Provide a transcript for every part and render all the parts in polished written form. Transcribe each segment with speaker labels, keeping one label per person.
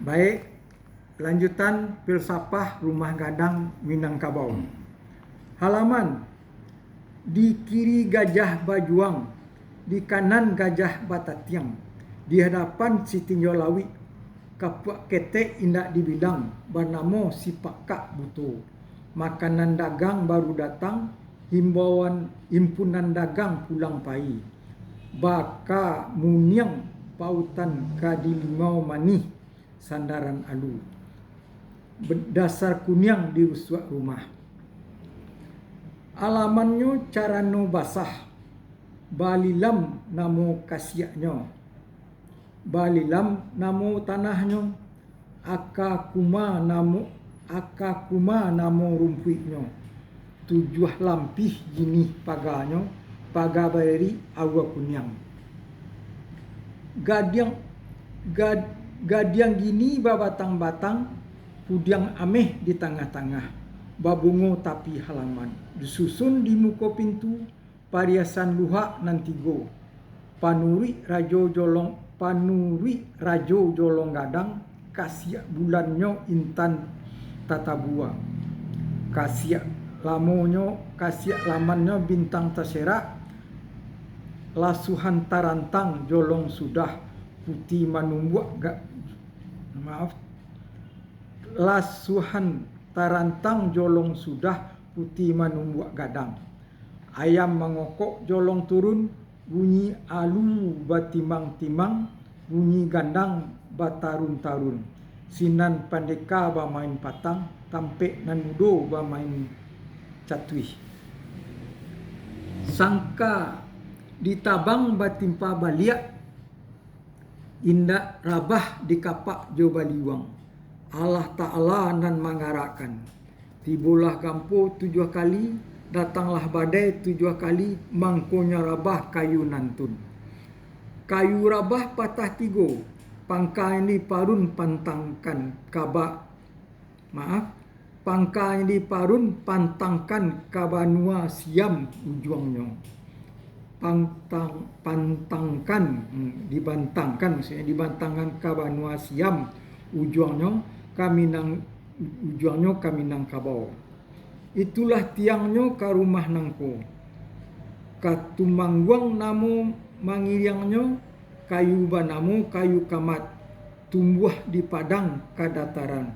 Speaker 1: Baik, lanjutan filsafah Rumah Gadang Minangkabau. Halaman: di kiri gajah bajuang, di kanan gajah batatiang, di hadapan si tinjau lawi, kapuak ketek indak dibilang, bernama si pakak buto. Makanan dagang baru datang, himbauan himpunan dagang pulang pai. Baka muniang pautan kadilimau manih, sandaran alu. Dasar kuniang di uswak rumah. Alamannya carano basah, balilam namo kasiaknya, balilam namo tanahnya, akakuma namo rumpuiknya, tujuh lampih jinih paganya, paga beri awa kuniang. Gadiang gini babatang-batang, pudiang ameh di tengah-tengah, babungo tapi halaman, disusun di muka pintu, pariasan luhak nantigo, panuri rajo jolong gadang, kasiak bulannya intan tatabua, kasiak lamannya bintang terserak, lasuhan tarantang jolong sudah putih lasuhan tarantang jolong sudah putih manumbuak gadang. Ayam mengokok jolong turun, bunyi alu batimang-timang, bunyi gandang batarun-tarun. Sinan pandeka bamain patang, tampek nanudo bamain catuih. Sangka ditabang batimpa baliak, indak rabah dikapak jo baliwang. Allah Ta'ala nan mangarakan, tibulah gampo 7 kali, datanglah badai 7 kali, mangkonya rabah kayu nantun. Kayu rabah patah 3, pangka ini parun pantangkan pangka ini parun pantangkan kabanua siam ujuangnya. Dibantangkan kabanua siam ujuangnya, ujuangnya kaminang kabau. Itulah tiangnya ka rumah nangko, katumangguang namo mangiriangnya, kayu banamo kayu kamat, tumbuh di padang kadataran,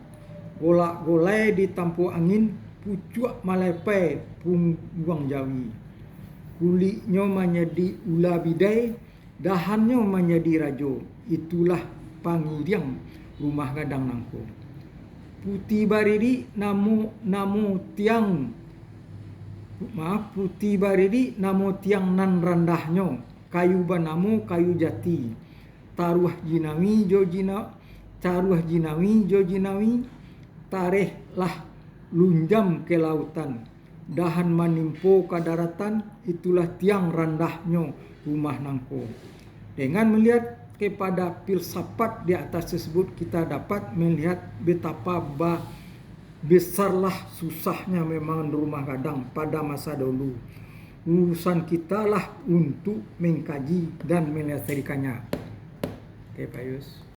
Speaker 1: golak-golai di tampu angin, pucuak malepai pungguang jawi. Kulitnya menjadi ula bidai, dahannya menjadi rajo. Itulah pangiriang rumah gadang nangko. Putih bariri namo tiang nan randahnya, kayu banamo kayu jati, taruh jinawi jo jinawi, tareh lah lunjam ke lautan, dahan manimpo ke daratan, itulah tiang randahnya rumah nangko. Dengan melihat kepada filsafat di atas tersebut, kita dapat melihat betapa besarlah susahnya memang rumah gadang pada masa dulu. Urusan kita lah untuk mengkaji dan melestarikannya. Oke, Pak Yus.